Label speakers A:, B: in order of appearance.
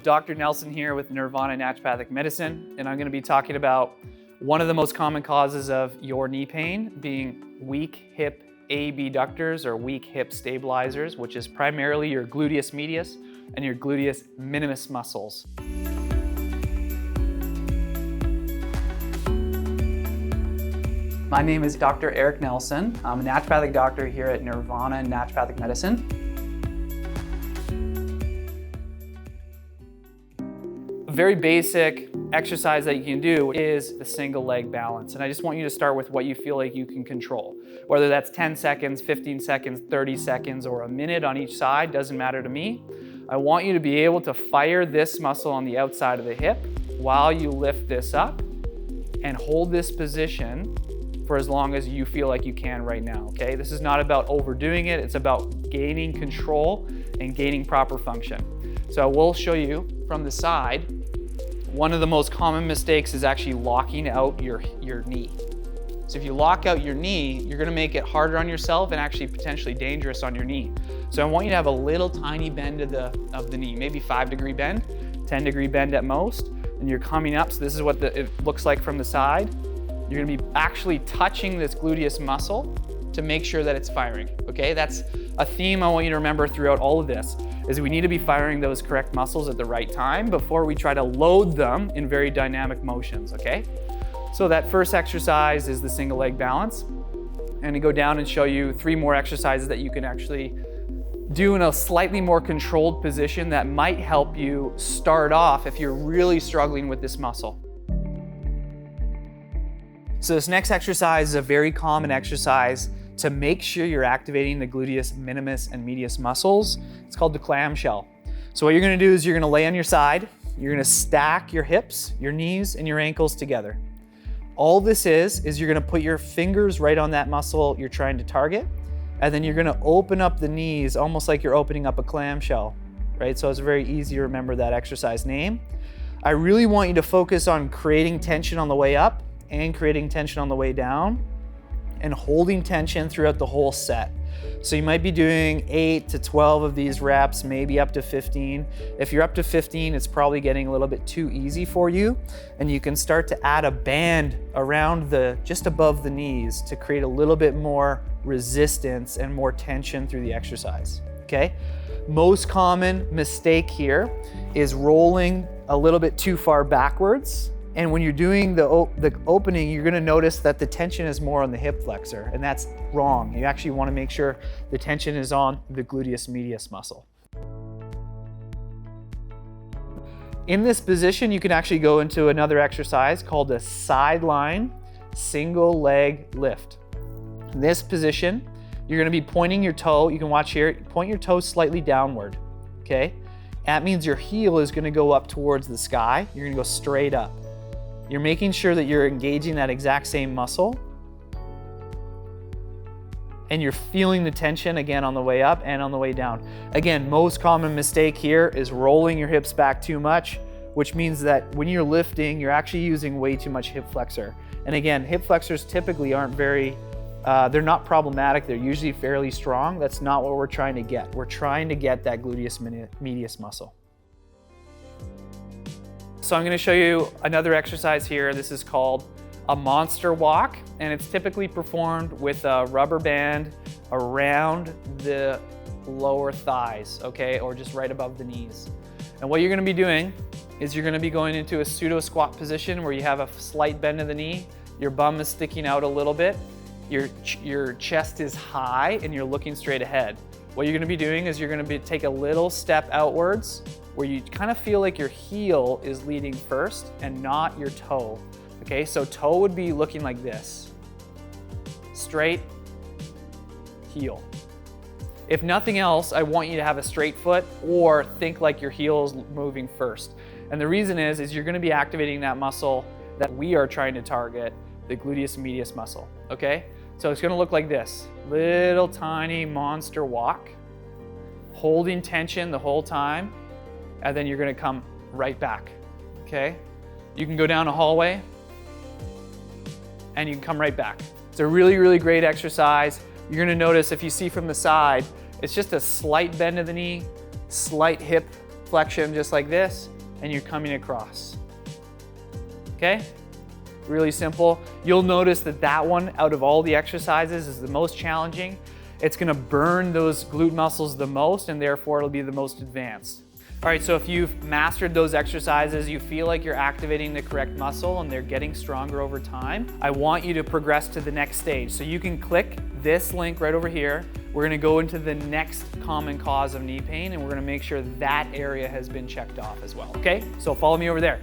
A: Dr. Nelson here with Nirvana Naturopathic Medicine, and I'm going to be talking about one of the most common causes of your knee pain being weak hip abductors or weak hip stabilizers, which is primarily your gluteus medius and your gluteus minimus muscles. My name is Dr. Eric Nelson. I'm a naturopathic doctor here at Nirvana Naturopathic Medicine. A very basic exercise that you can do is the single leg balance. And I just want you to start with what you feel like you can control. Whether that's 10 seconds, 15 seconds, 30 seconds, or a minute on each side, doesn't matter to me. I want you to be able to fire this muscle on the outside of the hip while you lift this up and hold this position for as long as you feel like you can right now, okay? This is not about overdoing it, it's about gaining control and gaining proper function. So I will show you from the side. One of the most common mistakes is actually locking out your knee. So if you lock out your knee, you're gonna make it harder on yourself and actually potentially dangerous on your knee. So I want you to have a little tiny bend of the knee, maybe 5-degree bend, 10-degree bend at most, and you're coming up. So this is what it looks like from the side. You're gonna be actually touching this gluteus muscle to make sure that it's firing, okay? That's a theme I want you to remember throughout all of this, is we need to be firing those correct muscles at the right time before we try to load them in very dynamic motions, okay? So that first exercise is the single leg balance. I'm gonna go down and show you 3 more exercises that you can actually do in a slightly more controlled position that might help you start off if you're really struggling with this muscle. So this next exercise is a very common exercise to make sure you're activating the gluteus minimus and medius muscles. It's called the clamshell. So what you're gonna do is you're gonna lay on your side, you're gonna stack your hips, your knees, and your ankles together. All this is you're gonna put your fingers right on that muscle you're trying to target, and then you're gonna open up the knees almost like you're opening up a clamshell, right? So it's very easy to remember that exercise name. I really want you to focus on creating tension on the way up and creating tension on the way down and holding tension throughout the whole set. So you might be doing 8 to 12 of these reps, maybe up to 15. If you're up to 15, it's probably getting a little bit too easy for you, and you can start to add a band around just above the knees to create a little bit more resistance and more tension through the exercise, okay? Most common mistake here is rolling a little bit too far backwards. And when you're doing the opening, you're gonna notice that the tension is more on the hip flexor, and that's wrong. You actually wanna make sure the tension is on the gluteus medius muscle. In this position, you can actually go into another exercise called a sideline single leg lift. In this position, you're gonna be pointing your toe, you can watch here, point your toe slightly downward, okay? That means your heel is gonna go up towards the sky, you're gonna go straight up. You're making sure that you're engaging that exact same muscle, and you're feeling the tension again on the way up and on the way down. Again, most common mistake here is rolling your hips back too much, which means that when you're lifting, you're actually using way too much hip flexor. And again, hip flexors typically aren't they're not problematic, they're usually fairly strong. That's not what we're trying to get. We're trying to get that gluteus medius muscle. So I'm gonna show you another exercise here. This is called a monster walk, and it's typically performed with a rubber band around the lower thighs, okay, or just right above the knees. And what you're gonna be doing is you're gonna be going into a pseudo squat position where you have a slight bend of the knee, your bum is sticking out a little bit, your chest is high, and you're looking straight ahead. What you're gonna be doing is you're gonna take a little step outwards where you kind of feel like your heel is leading first and not your toe. Okay, so toe would be looking like this. Straight, heel. If nothing else, I want you to have a straight foot or think like your heel is moving first. And the reason is you're gonna be activating that muscle that we are trying to target, the gluteus medius muscle, okay? So it's gonna look like this. Little tiny monster walk, holding tension the whole time, and then you're gonna come right back, okay? You can go down a hallway, and you can come right back. It's a really, really great exercise. You're gonna notice if you see from the side, it's just a slight bend of the knee, slight hip flexion just like this, and you're coming across. Okay? Really simple. You'll notice that that one, out of all the exercises, is the most challenging. It's gonna burn those glute muscles the most, and therefore it'll be the most advanced. All right, so if you've mastered those exercises, you feel like you're activating the correct muscle and they're getting stronger over time, I want you to progress to the next stage. So you can click this link right over here. We're gonna go into the next common cause of knee pain, and we're gonna make sure that area has been checked off as well, okay? So follow me over there.